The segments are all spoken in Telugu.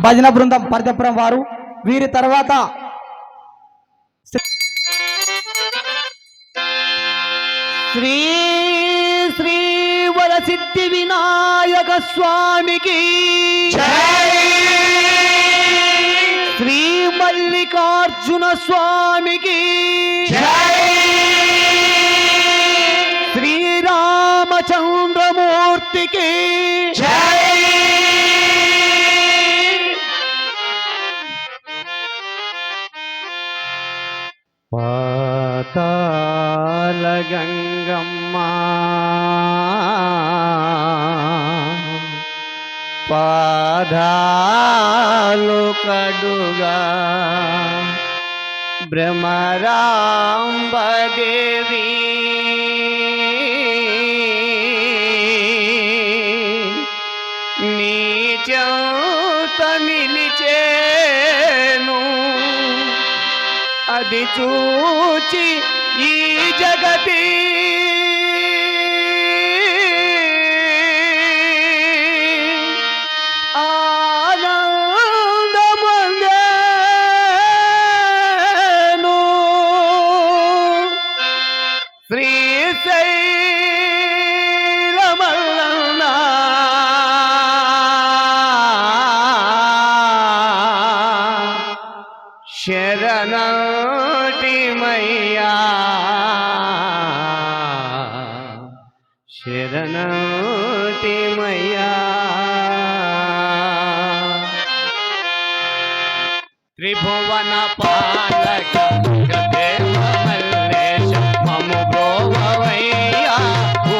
భజన బృందం పర్జపురం వారు. వీరి తర్వాత శ్రీ శ్రీ వరసిద్ధి వినాయక స్వామికి శ్రీ మల్లికార్జున స్వామికి శ్రీరామచంద్రమూర్తికి పాతాళ గంగమ్మ పాదాలు కడుగా భ్రమరాంబదేవి నీచత నిలిచేను అది చూచి ఈ జగతి ఆనందమందేను. శ్రీశైలమల్లన్న శరణటిమయ్యా శరణటిమయ్యా. త్రిభువన పాలక దేవ మల్లేశ మము బ్రోవయ్యా ఓ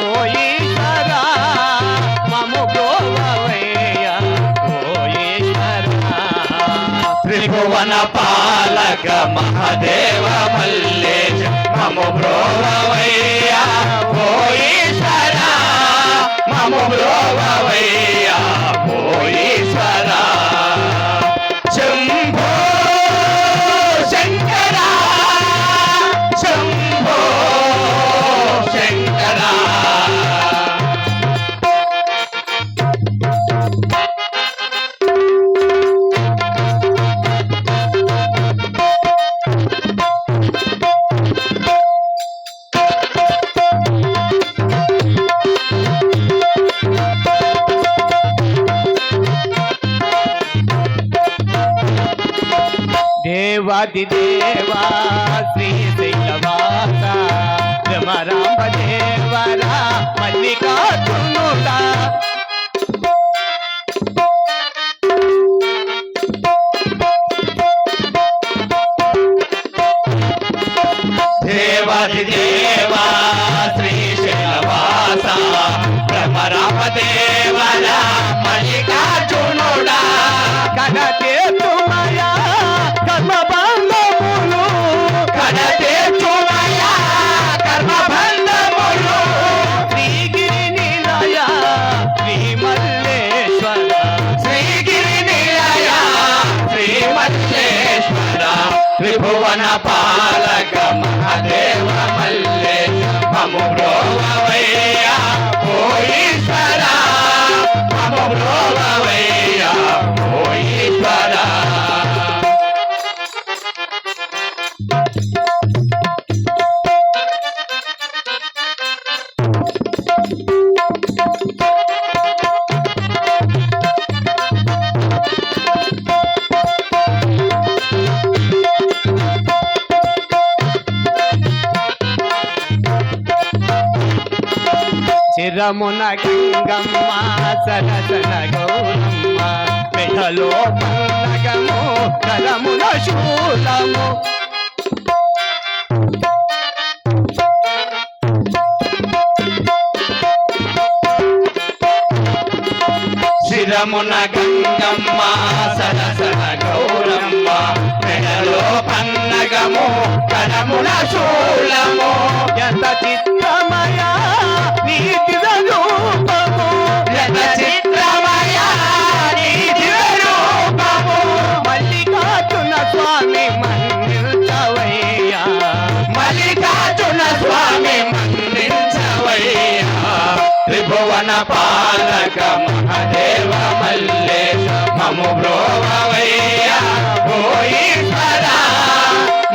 ఈశ్వరా మము బ్రోవయ్యా ఓ ఈశ్వరా. త్రిభువన పాలక మహాదేవ మల్లేశ మము బ్రోవయ్యా ఓ ఈశ్వరా మము బ్రోవయ్యా ఓ ఈశ్వరా. శంభో శంకరా శంభో శంకరా. దేవాదిదేవా శ్రీశైలవాస భ్రమరాంబదేవరా మల్లికార్జునుడా. దేవాదిదేవా శ్రీశైలవాస భ్రమరాంబదేవరా మల్లికార్జునుడా. కనకేతుమయా కర్మబంధములు కనతీర్చుమయ్యా కర్మబంధములు. శ్రీగిరి నిలయ శ్రీ మల్లేశ్వర శ్రీగిరి నిలయ శ్రీ మల్లేశ్వర. త్రిభువన పాలక మహాదేవ మల్లేశ మము బ్రోవయ్యా ఓ ఈశ్వరా మము బ్రోవయ్యా ఓ ఈశ్వరా. చిరమున గంగమ్మ సరసన గౌరమ్మ మెడలో పండగము కరమున శూలము. శిరమున గంగమ్మ సరసన గౌరమ్మ మెడలో పన్నగము కరమున శూలము. ఎంత చిత్రమయ నీ దివ్యరూపము ఎంత చిత్రమయ నీ దివ్యరూపము. మల్లికార్జున స్వామి మన్నిల్చవయ్యా మల్లికార్జున స్వామి మన్నించవయ్యా. త్రిభువన పాలక మహాదేవ మల్లేశ మము బ్రోవయ్యా ఓ ఈశ్వర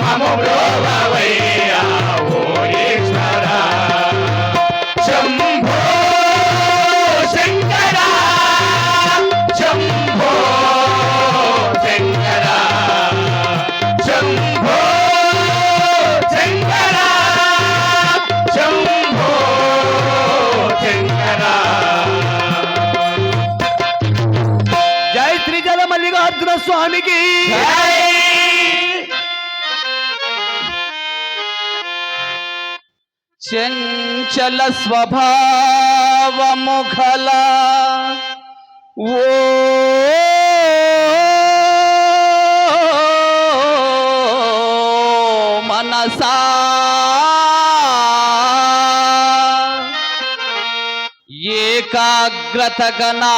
మము బ్రోవయ్యా ఓ ఈశ్వర శంభో శంకర శంభో శంకర శంభో శంకర శంభో శంకర జై శ్రీజల మల్లికార్జున స్వామికి చంచల స్వభావముఖల ఓ మనసా ఏకాగ్రతగా నా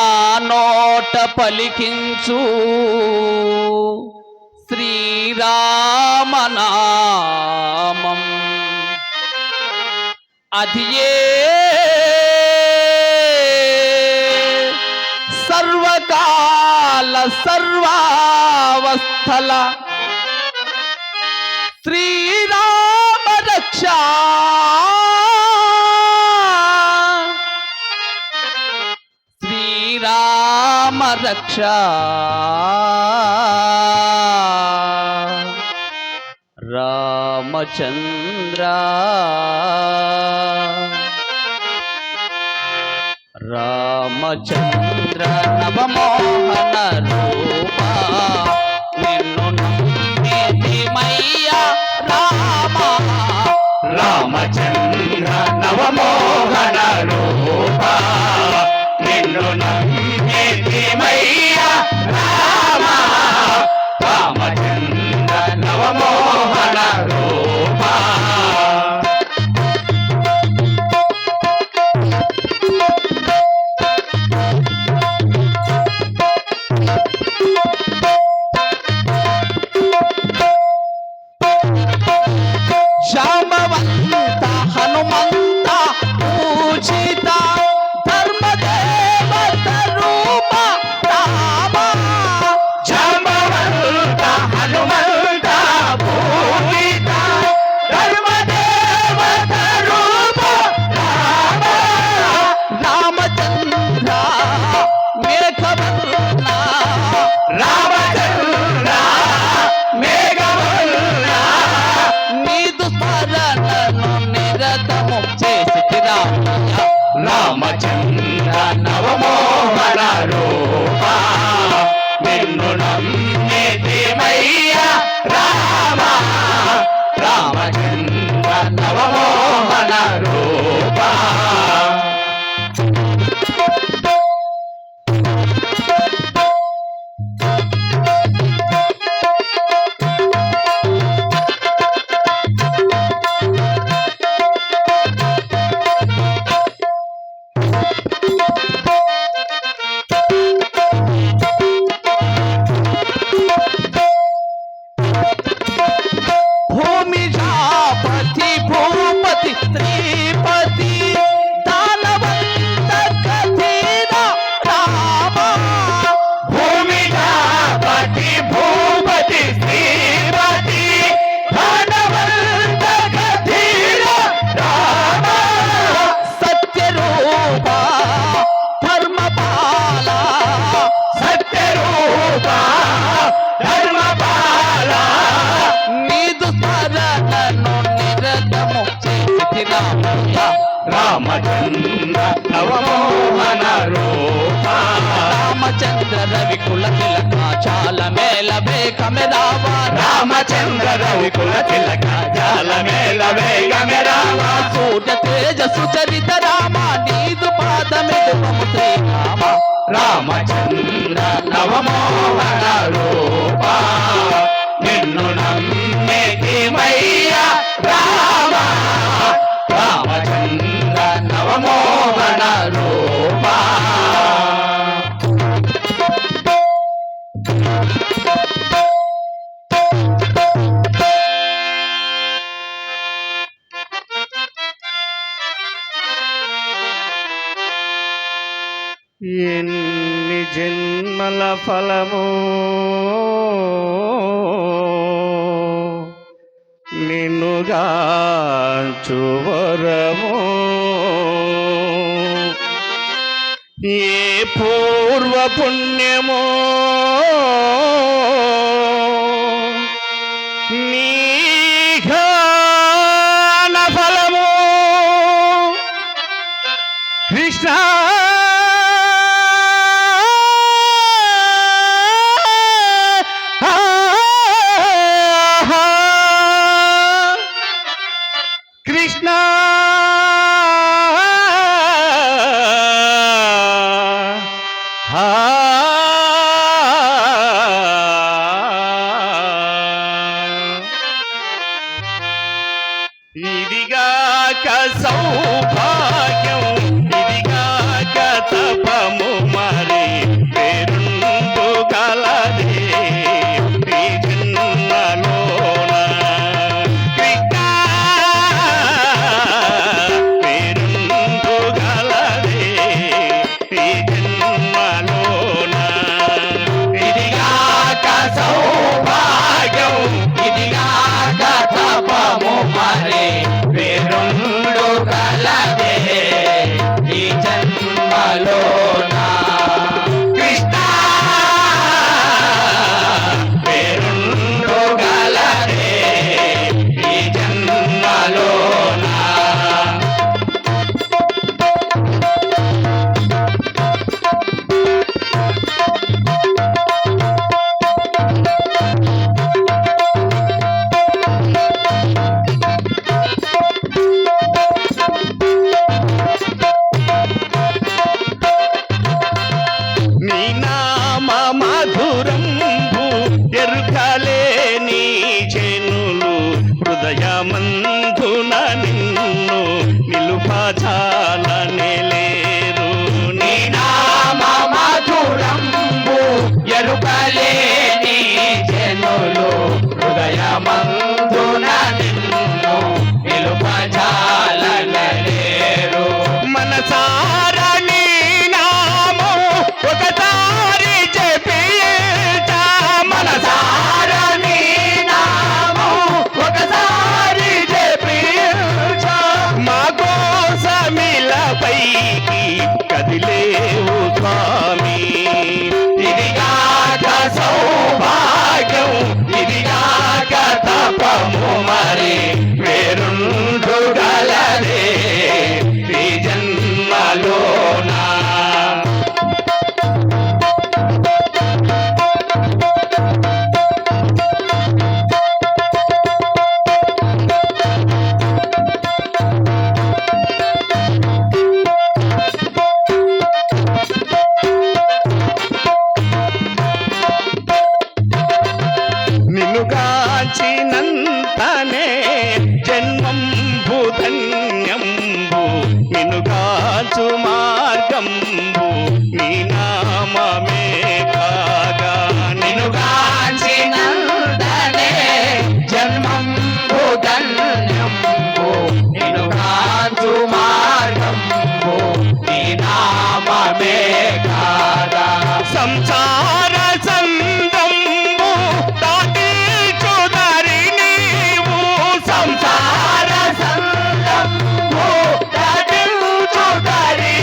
నోట పలికించు శ్రీరామనామం అది సర్వకాల సర్వావస్థల శ్రీరామ రక్ష శ్రీరామ రక్ష రామచంద్ర రామచంద్ర నవమోహన రూప నిన్ను నమ్మితిమయ్యా రామ రామచంద్ర నవమోహన రూప నిన్ను నమ్మితిమయ్యా రామ రామచంద్ర నవమోహన రూప శాంబవంత హనుమంత పూజిత ధర్మదేవత రూప రామ జాంబవంత హనుమంత పూజిత ధర్మదేవత రూప రామ రామచంద్ర మేఘవర్ణ రామచంద్ర మేఘవర్ణ నీదు స్మరణను నిరతము చేసి రామయ్య రామచంద్ర నవమోహన రూప నిన్ను నమ్మితిమయ్యా రామ రామచంద్ర నవమోహన రూప భూమిజాపతి భూపతి శ్రీపతి దానవంత కథీర రామ భూమికాపతి భూపతి శ్రీపతి ధనవంత గధీర రామ సత్యరూప ధర్మపాల సత్యరూప ధర్మపాల నీదు స్మరణను నిరతము చేసి రామయ్య రామచంద్ర నవమోహన రూప రామచంద్ర రవి కుల తిలక చాల మేల వేగమె రావ రామచంద్ర రవి కుల తిలక జాల మేల వేగమె రామ సూర్య తేజసు చరిత రామ నీదు పాదమిడువము శ్రీరామ రామచంద్ర నవమోహన రూప నిన్ను నమ్మితిమయ్యా రామ రామచంద్ర నవమోహన రూప ఎన్ని జన్మల ఫలము నిన్నుగాంచు వరము ఏ పూర్వ పుణ్యమో నీఘాన ఫలము కృష్ణ కృష్ణ ఇదిగాక సౌభాగ్యం ఇదిగాక తపము మరి పేరుండు కలదే ఈ జన్మలోన కృష్ణ పేరుండు కలదే ఈ జన్మలోన ఇదిగాక సౌభాగ్యం ఇదిగాక తపము మరి పేరుండు కలదే ఈ జన్మలోన కృష్ణ పేరుండు కలదే ఈ జన్మలోన నీ నామ మధురంబు ఎరుకలేని చెనులు హృదయమందున నిన్ను నిలుపచాలనే లేరు నీ నామ మధురంబు ఎరుకలేని జనులు హృదయమందున నిన్ను నిలుపజాలనలేరు మనసార నీ నామం ఒకసారి చెప్పితా మనసార నీ నామం ఒకసారి జపించు. మా కోసమిలపైకి కదిలేవు స్వామి ఇదిగాక సౌభాగ్యం ఇదిగాక తపము మరి పేరుండు గలదే ఈ జన్మలోన నిన్ను కాచినంతనే జన్మంబు ధన్యంబు నిన్ను కాచు మార్గంబు నీ నామమే కాగా నిన్ను కాంచినందనే జన్మంబు ధన్యంబు నిన్ను కాంచు మార్గంబు నీ నామమే కాదా సంసార సందంబు దాటించుదరి నీవు సంసార సంగంబు దాటించుదరి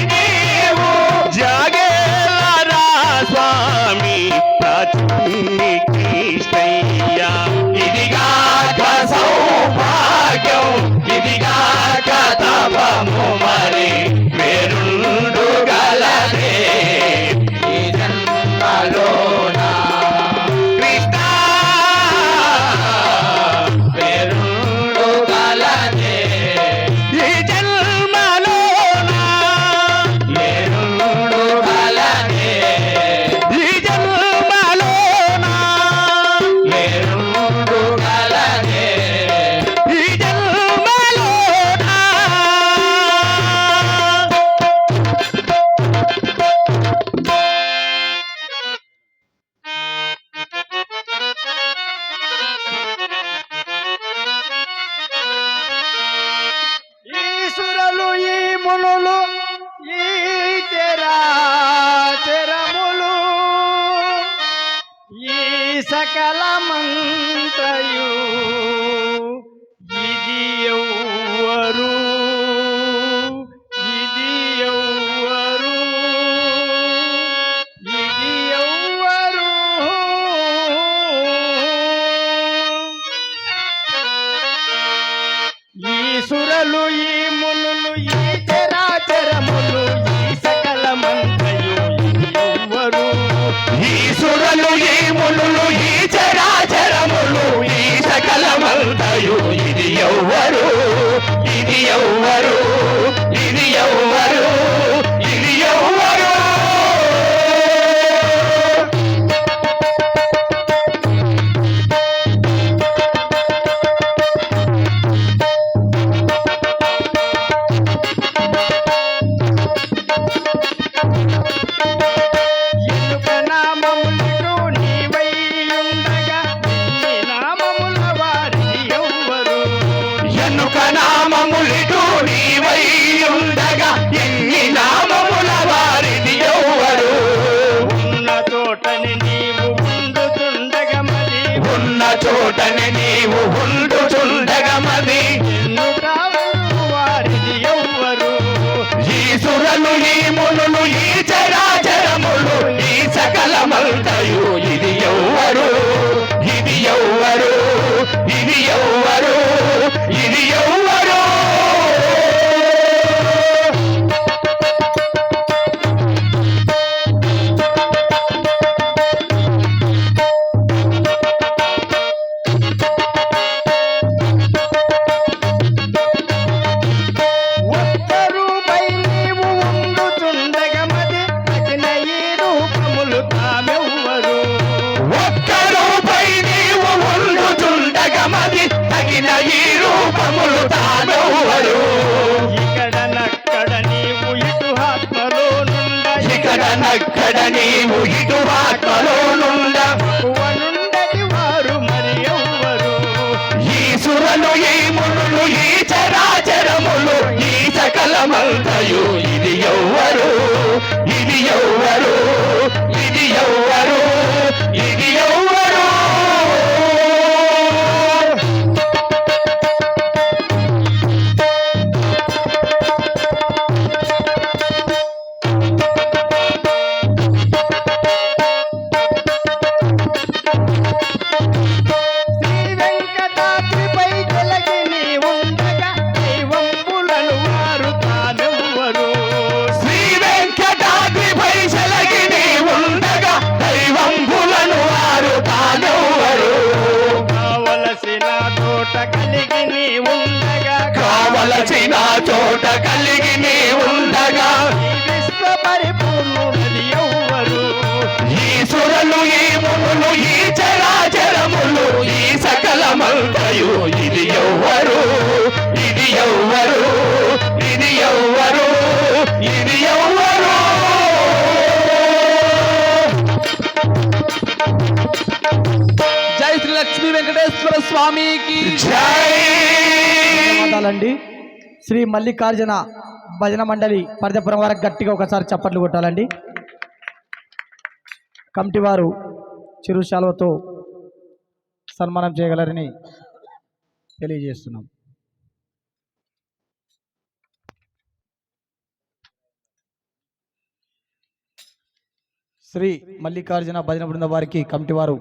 సకలమంతయు ఇది ఎవ్వరు ఇది ఎవ్వరు ఇది ఎవ్వరు ఈ సురలు ఈ మునులు ఈ చరాచరములు ఈ సకలమంతయు ఇది ఎవ్వరు ఈ సురలు ఈ మునులు ఈ చరాచరములు ఈ సకలమంతయు ఇది ఎవ్వరు ఇది ఎవ్వరు ఇది ఎవ్వరు ఇది ఎవ్వరు ఎన్నుక నామములు నీవై ఉండగా నీ నామముల వారిది ఎవ్వరు ఎన్నుక నామములిటు నీవై ఉండగా ఎన్ని నామముల వారిది ఎవ్వరు ఉన్న చోటని నీవు ఉండుచుండగా మరి ఉన్న చోటనే నీవు ఉండుచుండగమది ఎన్నుక వారిది ఎవ్వరు ఈ సురలు ఈ మునులు ఈ చరాచరములు ఈ సకలమంతయు ఇది ఎవ్వరు ఇది ఎవ్వరు ఇది ఎవ్వరు ఇది ఎవ్వరు ఒక్కరుపై నీవు ఉండుచుండగా మరి తగిన ఈ రూపములు తామెవ్వరు ఒక్కరుపై నీవు ఉండుచుండగమది తగిన ఈ రూపములు తానెవ్వరు ఇక్కడ నక్కడ నీవు ఇటు ఆత్మలో ఇక్కడ నక్కడ నీవు ఇటు ఆత్మలో నుండ నుండటి వారు మరి ఎవ్వరు ఈ సురలు ఈ మునులు ఈ చరాచరములు ఈ సకలమంతయు ఇది ఎవ్వరు ఇది ఎవ్వరు ఇది ఎవ్వరు ఇది ఎవ్వరు శ్రీ వెంకటాద్రిపై వెలగి నీ ఉండగా దైవంబులను వారు తానెవ్వరు శ్రీ వెంకటాద్రిపై చెలగిని ఉండగా దైవంబులను వారు తానెవ్వరు కావలసిన తోట కలిగి నీ ఉండగా కావలసిన చోట కలిగి నీ ఉండగా ఈ విశ్వ పరిపూర్ణుడది ఎవ్వరు ఈ సురలు ఈ మునులు ఈ చరాచరములు ఈ సకలమంతయు ఇది ఎవ్వరు ఇది ఎవ్వరు ఇది ఎవ్వరు ఇది ఎవ్వరు జై శ్రీ లక్ష్మీ వెంకటేశ్వర స్వామికి జై ధన్యవాదాలండి. శ్రీ మల్లికార్జున భజన మండలి పరిధపురం వరకు గట్టిగా ఒకసారి చప్పట్లు కొట్టాలండి. కమిటీ వారు చిరు శాలువతో సన్మానం చేయగలరని తెలియజేస్తున్నాం. శ్రీ మల్లికార్జున భజన బృందం వారికి కమిటీ వారు